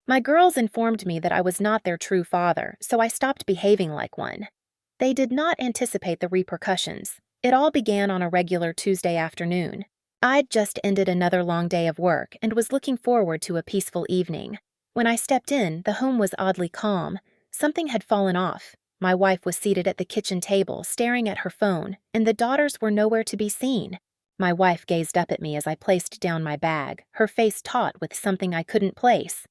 My girls informed me that I was not their true father, so I stopped behaving like one. They did not anticipate the repercussions. It all began on a regular Tuesday afternoon. I'd just ended another long day of work and was looking forward to a peaceful evening. When I stepped in, the home was oddly calm. Something had fallen off. My wife was seated at the kitchen table, staring at her phone, and the daughters were nowhere to be seen. My wife gazed up at me as I placed down my bag, her face taut with something I couldn't place.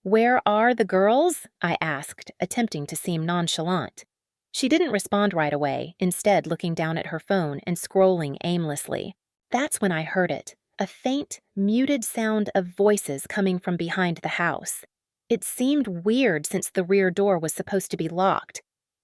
"Where are the girls?" I asked, attempting to seem nonchalant. She didn't respond right away, instead looking down at her phone and scrolling aimlessly. That's when I heard it, a faint, muted sound of voices coming from behind the house. It seemed weird since the rear door was supposed to be locked.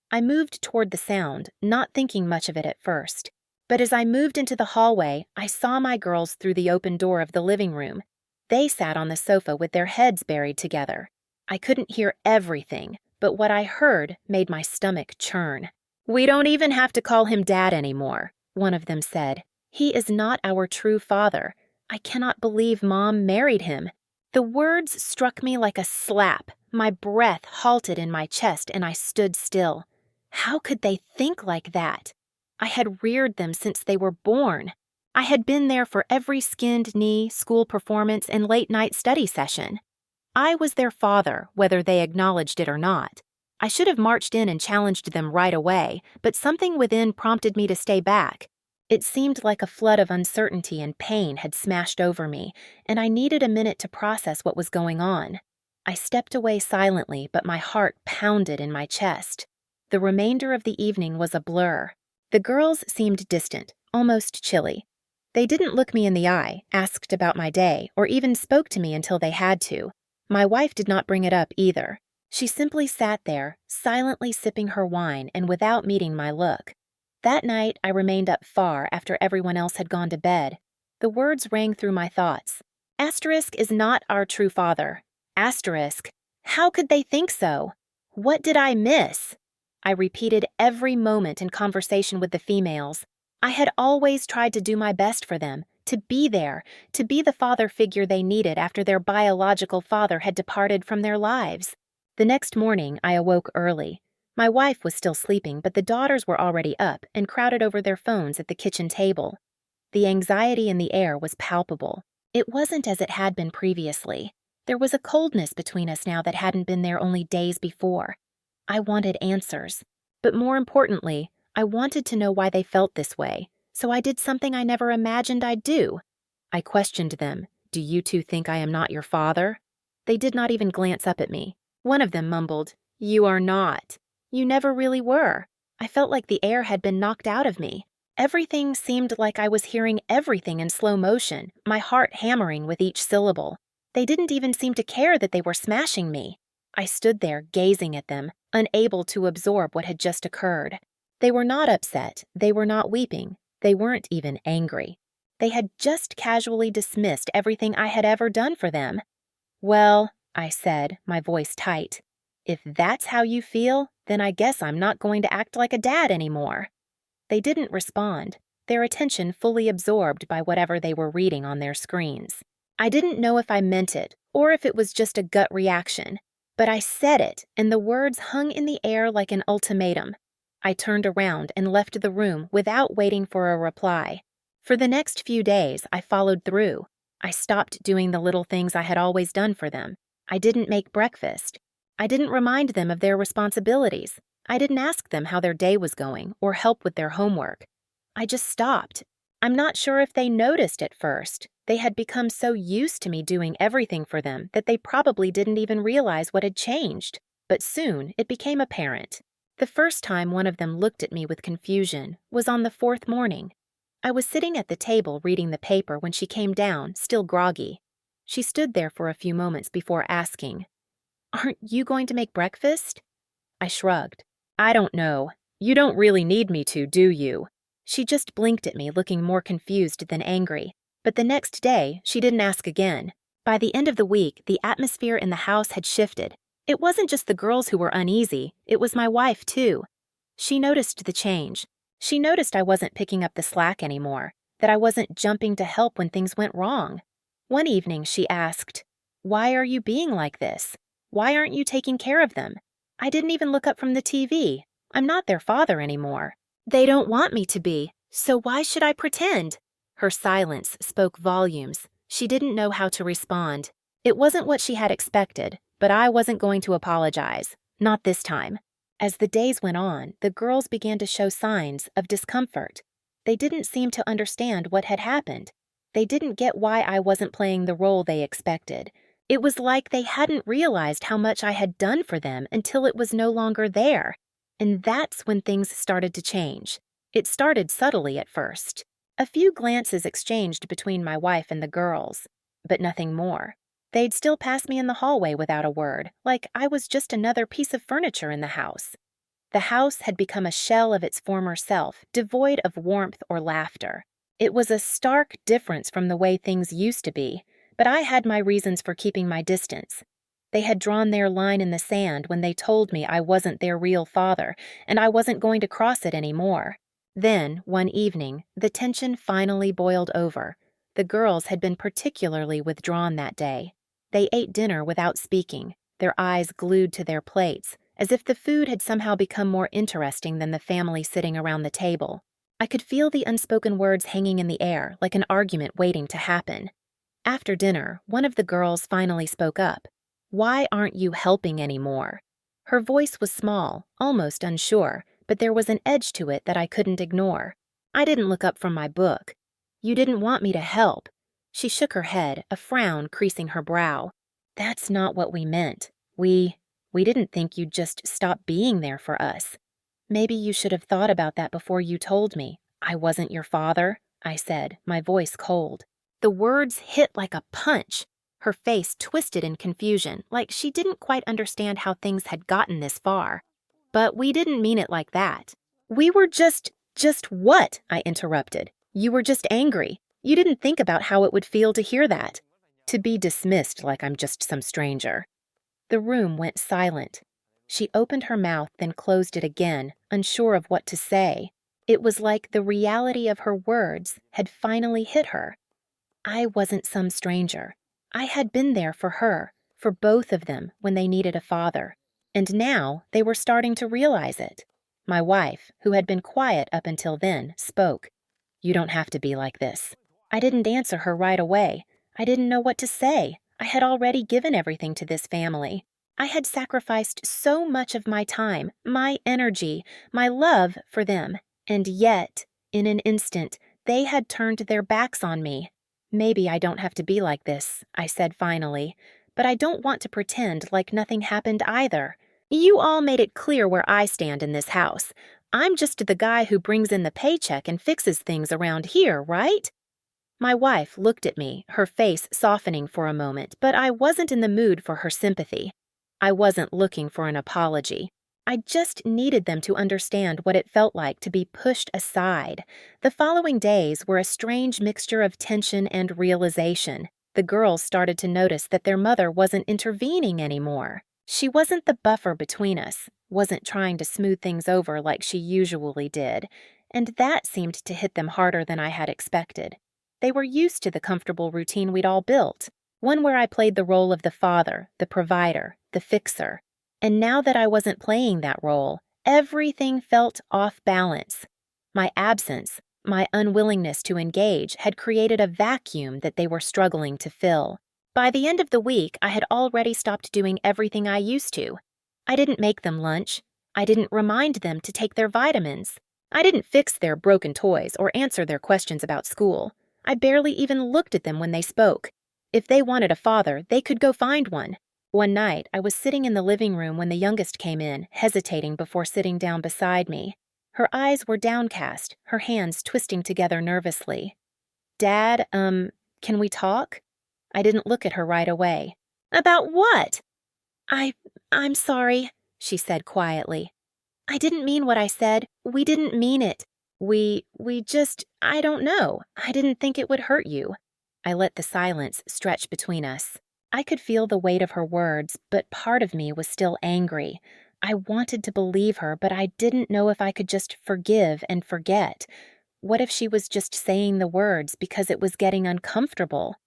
I moved toward the sound, not thinking much of it at first. But as I moved into the hallway, I saw my girls through the open door of the living room. They sat on the sofa with their heads buried together. I couldn't hear everything, but what I heard made my stomach churn. "We don't even have to call him Dad anymore," one of them said. "He is not our true father. I cannot believe Mom married him." The words struck me like a slap. My breath halted in my chest and I stood still. How could they think like that? I had reared them since they were born. I had been there for every skinned knee, school performance, and late-night study session. I was their father, whether they acknowledged it or not. I should have marched in and challenged them right away, but something within prompted me to stay back. It seemed like a flood of uncertainty and pain had smashed over me, and I needed a minute to process what was going on. I stepped away silently, but my heart pounded in my chest. The remainder of the evening was a blur. The girls seemed distant, almost chilly. They didn't look me in the eye, asked about my day, or even spoke to me until they had to. My wife did not bring it up either. She simply sat there, silently sipping her wine and without meeting my look. That night, I remained up far after everyone else had gone to bed. The words rang through my thoughts. Asterisk is not our true father. Asterisk. How could they think so? What did I miss? I repeated every moment in conversation with the females. I had always tried to do my best for them, to be there, to be the father figure they needed after their biological father had departed from their lives. The next morning, I awoke early. My wife was still sleeping, but the daughters were already up and crowded over their phones at the kitchen table. The anxiety in the air was palpable. It wasn't as it had been previously. There was a coldness between us now that hadn't been there only days before. I wanted answers. But more importantly, I wanted to know why they felt this way, so I did something I never imagined I'd do. I questioned them. "Do you two think I am not your father?" They did not even glance up at me. One of them mumbled, "You are not. You never really were." I felt like the air had been knocked out of me. Everything seemed like I was hearing everything in slow motion, my heart hammering with each syllable. They didn't even seem to care that they were smashing me. I stood there gazing at them, unable to absorb what had just occurred. They were not upset, they were not weeping, they weren't even angry. They had just casually dismissed everything I had ever done for them. "Well," I said, my voice tight, "if that's how you feel, then I guess I'm not going to act like a dad anymore." They didn't respond, their attention fully absorbed by whatever they were reading on their screens. I didn't know if I meant it, or if it was just a gut reaction, but I said it, and the words hung in the air like an ultimatum. I turned around and left the room without waiting for a reply. For the next few days, I followed through. I stopped doing the little things I had always done for them. I didn't make breakfast. I didn't remind them of their responsibilities. I didn't ask them how their day was going or help with their homework. I just stopped. I'm not sure if they noticed at first. They had become so used to me doing everything for them that they probably didn't even realize what had changed. But soon, it became apparent. The first time one of them looked at me with confusion was on the fourth morning. I was sitting at the table reading the paper when she came down, still groggy. She stood there for a few moments before asking, "Aren't you going to make breakfast?" I shrugged. "I don't know. You don't really need me to, do you?" She just blinked at me, looking more confused than angry. But the next day, she didn't ask again. By the end of the week, the atmosphere in the house had shifted. It wasn't just the girls who were uneasy, it was my wife, too. She noticed the change. She noticed I wasn't picking up the slack anymore, that I wasn't jumping to help when things went wrong. One evening, she asked, "Why are you being like this?" Why aren't you taking care of them? I didn't even look up from the TV. I'm not their father anymore. They don't want me to be, so why should I pretend? Her silence spoke volumes. She didn't know how to respond. It wasn't what she had expected, but I wasn't going to apologize. Not this time. As the days went on, the girls began to show signs of discomfort. They didn't seem to understand what had happened. They didn't get why I wasn't playing the role they expected. It was like they hadn't realized how much I had done for them until it was no longer there. And that's when things started to change. It started subtly at first. A few glances exchanged between my wife and the girls, but nothing more. They'd still pass me in the hallway without a word, like I was just another piece of furniture in the house. The house had become a shell of its former self, devoid of warmth or laughter. It was a stark difference from the way things used to be, but I had my reasons for keeping my distance. They had drawn their line in the sand when they told me I wasn't their real father, and I wasn't going to cross it anymore. Then, one evening, the tension finally boiled over. The girls had been particularly withdrawn that day. They ate dinner without speaking, their eyes glued to their plates, as if the food had somehow become more interesting than the family sitting around the table. I could feel the unspoken words hanging in the air, like an argument waiting to happen. After dinner, one of the girls finally spoke up. "Why aren't you helping anymore?" Her voice was small, almost unsure, but there was an edge to it that I couldn't ignore. I didn't look up from my book. "You didn't want me to help." She shook her head, a frown creasing her brow. "That's not what we meant. We didn't think you'd just stop being there for us. Maybe you should have thought about that before you told me I wasn't your father," I said, my voice cold. The words hit like a punch. Her face twisted in confusion, like she didn't quite understand how things had gotten this far. "But we didn't mean it like that." "We were just what?" I interrupted. "You were just angry. You didn't think about how it would feel to hear that. To be dismissed like I'm just some stranger." The room went silent. She opened her mouth, then closed it again, unsure of what to say. It was like the reality of her words had finally hit her. I wasn't some stranger. I had been there for her, for both of them, when they needed a father. And now they were starting to realize it. My wife, who had been quiet up until then, spoke. "You don't have to be like this." I didn't answer her right away. I didn't know what to say. I had already given everything to this family. I had sacrificed so much of my time, my energy, my love for them. And yet, in an instant, they had turned their backs on me. "Maybe I don't have to be like this," I said finally, "but I don't want to pretend like nothing happened either. You all made it clear where I stand in this house. I'm just the guy who brings in the paycheck and fixes things around here, right?" My wife looked at me, her face softening for a moment, but I wasn't in the mood for her sympathy. I wasn't looking for an apology. I just needed them to understand what it felt like to be pushed aside. The following days were a strange mixture of tension and realization. The girls started to notice that their mother wasn't intervening anymore. She wasn't the buffer between us, wasn't trying to smooth things over like she usually did, and that seemed to hit them harder than I had expected. They were used to the comfortable routine we'd all built, one where I played the role of the father, the provider, the fixer. And now that I wasn't playing that role, everything felt off balance. My absence, my unwillingness to engage, had created a vacuum that they were struggling to fill. By the end of the week, I had already stopped doing everything I used to. I didn't make them lunch. I didn't remind them to take their vitamins. I didn't fix their broken toys or answer their questions about school. I barely even looked at them when they spoke. If they wanted a father, they could go find one. One night, I was sitting in the living room when the youngest came in, hesitating before sitting down beside me. Her eyes were downcast, her hands twisting together nervously. "Dad, can we talk?" I didn't look at her right away. "About what?" I'm sorry," she said quietly. "I didn't mean what I said. We didn't mean it. We just, I don't know. I didn't think it would hurt you." I let the silence stretch between us. I could feel the weight of her words, but part of me was still angry. I wanted to believe her, but I didn't know if I could just forgive and forget. What if she was just saying the words because it was getting uncomfortable?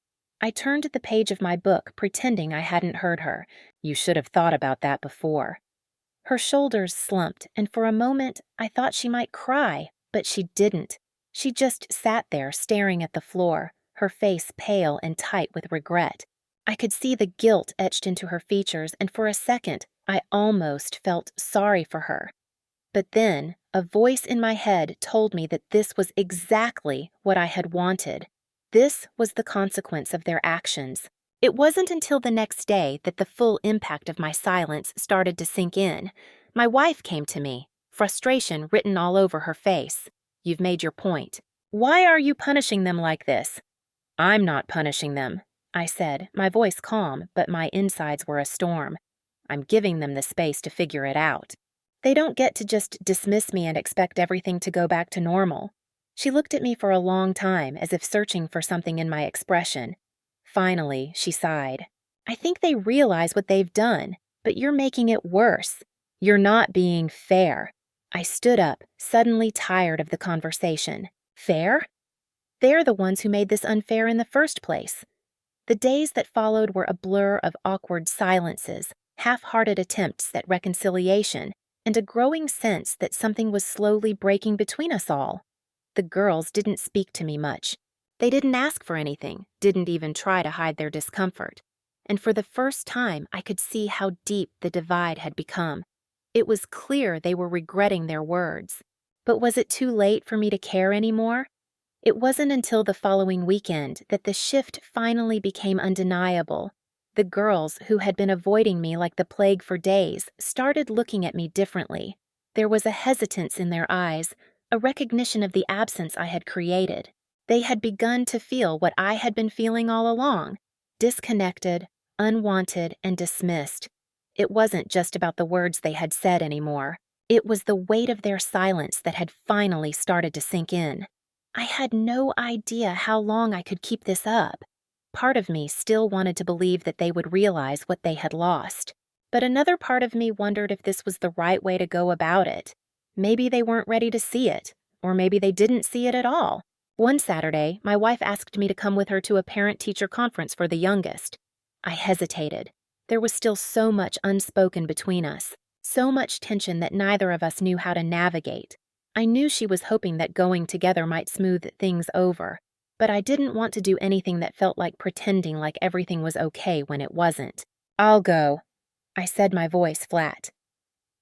I turned to the page of my book, pretending I hadn't heard her. You should have thought about that before. Her shoulders slumped, and for a moment I thought she might cry, but she didn't. She just sat there staring at the floor, her face pale and tight with regret. I could see the guilt etched into her features, and for a second I almost felt sorry for her. But then a voice in my head told me that this was exactly what I had wanted. This was the consequence of their actions. It wasn't until the next day that the full impact of my silence started to sink in. My wife came to me, frustration written all over her face. You've made your point. Why are you punishing them like this? I'm not punishing them, I said, my voice calm, but my insides were a storm. I'm giving them the space to figure it out. They don't get to just dismiss me and expect everything to go back to normal. She looked at me for a long time, as if searching for something in my expression. Finally, she sighed. I think they realize what they've done, but you're making it worse. You're not being fair. I stood up, suddenly tired of the conversation. Fair? They're the ones who made this unfair in the first place. The days that followed were a blur of awkward silences, half-hearted attempts at reconciliation, and a growing sense that something was slowly breaking between us all. The girls didn't speak to me much. They didn't ask for anything, didn't even try to hide their discomfort. And for the first time, I could see how deep the divide had become. It was clear they were regretting their words. But was it too late for me to care anymore? It wasn't until the following weekend that the shift finally became undeniable. The girls, who had been avoiding me like the plague for days, started looking at me differently. There was a hesitance in their eyes, a recognition of the absence I had created. They had begun to feel what I had been feeling all along, disconnected, unwanted, and dismissed. It wasn't just about the words they had said anymore. It was the weight of their silence that had finally started to sink in. I had no idea how long I could keep this up. Part of me still wanted to believe that they would realize what they had lost. But another part of me wondered if this was the right way to go about it. Maybe they weren't ready to see it, or maybe they didn't see it at all. One Saturday, my wife asked me to come with her to a parent-teacher conference for the youngest. I hesitated. There was still so much unspoken between us, so much tension that neither of us knew how to navigate. I knew she was hoping that going together might smooth things over, but I didn't want to do anything that felt like pretending like everything was okay when it wasn't. I'll go, I said, my voice flat.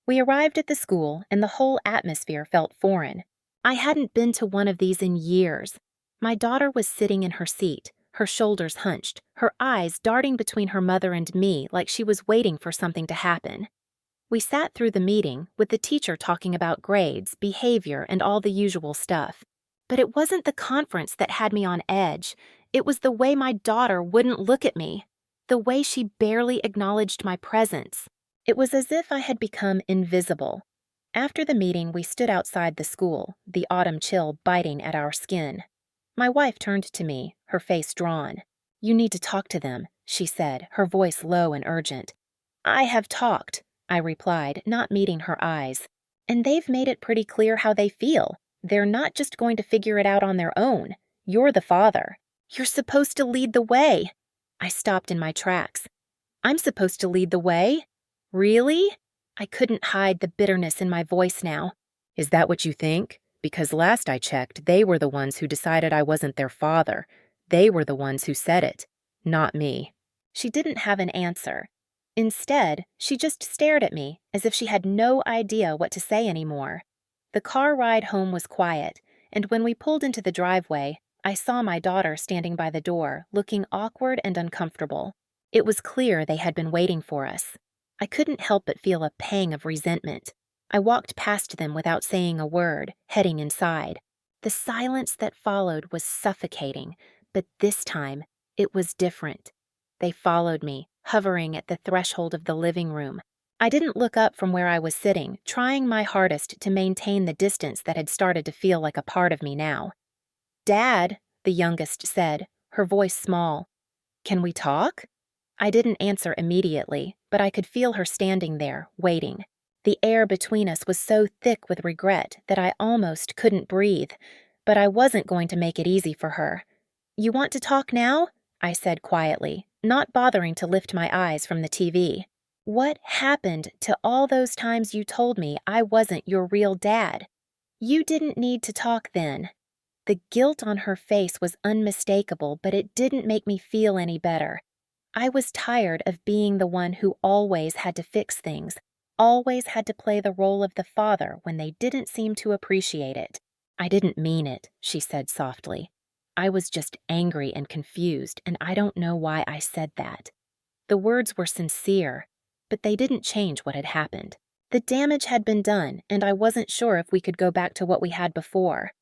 We arrived at the school, and the whole atmosphere felt foreign. I hadn't been to one of these in years. My daughter was sitting in her seat, her shoulders hunched, her eyes darting between her mother and me like she was waiting for something to happen. We sat through the meeting, with the teacher talking about grades, behavior, and all the usual stuff. But it wasn't the conference that had me on edge. It was the way my daughter wouldn't look at me, the way she barely acknowledged my presence. It was as if I had become invisible. After the meeting, we stood outside the school, the autumn chill biting at our skin. My wife turned to me, her face drawn. You need to talk to them, she said, her voice low and urgent. I have talked, I replied, not meeting her eyes. And they've made it pretty clear how they feel. They're not just going to figure it out on their own. You're the father. You're supposed to lead the way. I stopped in my tracks. I'm supposed to lead the way? Really? I couldn't hide the bitterness in my voice now. Is that what you think? Because last I checked, they were the ones who decided I wasn't their father. They were the ones who said it, not me. She didn't have an answer. Instead, she just stared at me as if she had no idea what to say anymore. The car ride home was quiet, and when we pulled into the driveway, I saw my daughter standing by the door, looking awkward and uncomfortable. It was clear they had been waiting for us. I couldn't help but feel a pang of resentment. I walked past them without saying a word, heading inside. The silence that followed was suffocating, but this time, it was different. They followed me, hovering at the threshold of the living room. I didn't look up from where I was sitting, trying my hardest to maintain the distance that had started to feel like a part of me now. Dad, the youngest said, her voice small. Can we talk? I didn't answer immediately, but I could feel her standing there, waiting. The air between us was so thick with regret that I almost couldn't breathe, but I wasn't going to make it easy for her. You want to talk now? I said quietly, not bothering to lift my eyes from the TV. What happened to all those times you told me I wasn't your real dad? You didn't need to talk then. The guilt on her face was unmistakable, but it didn't make me feel any better. I was tired of being the one who always had to fix things, always had to play the role of the father when they didn't seem to appreciate it. I didn't mean it, she said softly. I was just angry and confused, and I don't know why I said that. The words were sincere, but they didn't change what had happened. The damage had been done, and I wasn't sure if we could go back to what we had before.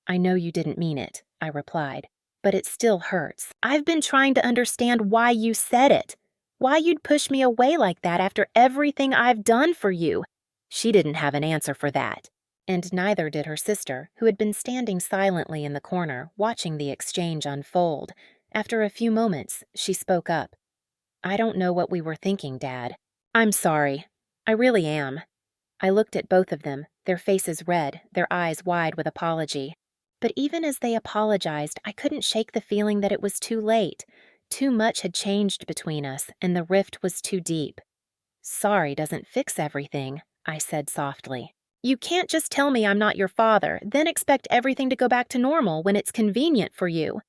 I know you didn't mean it, I replied, but it still hurts. I've been trying to understand why you said it, why you'd push me away like that after everything I've done for you. She didn't have an answer for that, and neither did her sister, who had been standing silently in the corner, watching the exchange unfold. After a few moments, she spoke up. I don't know what we were thinking, Dad. I'm sorry. I really am. I looked at both of them, their faces red, their eyes wide with apology. But even as they apologized, I couldn't shake the feeling that it was too late. Too much had changed between us, and the rift was too deep. Sorry doesn't fix everything, I said softly. You can't just tell me I'm not your father, then expect everything to go back to normal when it's convenient for you.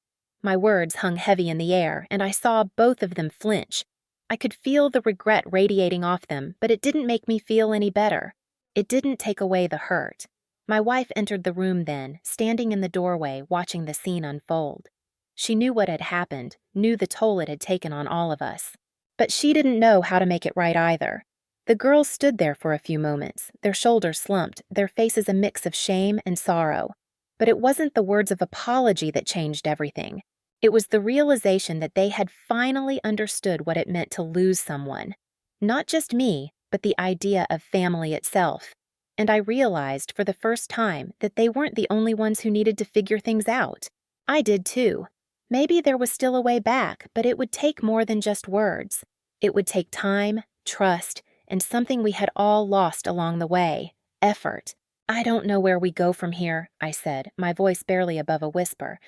My words hung heavy in the air, and I saw both of them flinch. I could feel the regret radiating off them, but it didn't make me feel any better. It didn't take away the hurt. My wife entered the room then, standing in the doorway, watching the scene unfold. She knew what had happened, knew the toll it had taken on all of us. But she didn't know how to make it right either. The girls stood there for a few moments, their shoulders slumped, their faces a mix of shame and sorrow. But it wasn't the words of apology that changed everything. It was the realization that they had finally understood what it meant to lose someone. Not just me, but the idea of family itself. And I realized for the first time that they weren't the only ones who needed to figure things out. I did too. Maybe there was still a way back, but it would take more than just words. It would take time, trust, and something we had all lost along the way, effort. I don't know where we go from here, I said, my voice barely above a whisper,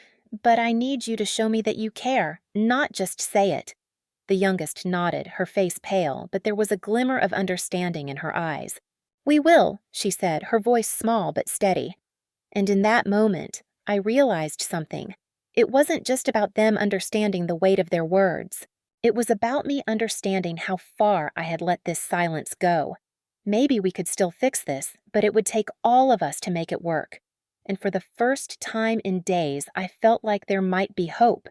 but I need you to show me that you care, not just say it. The youngest nodded, her face pale, but there was a glimmer of understanding in her eyes. We will, she said, her voice small but steady. And in that moment, I realized something. It wasn't just about them understanding the weight of their words. It was about me understanding how far I had let this silence go. Maybe we could still fix this, but it would take all of us to make it work. And for the first time in days, I felt like there might be hope.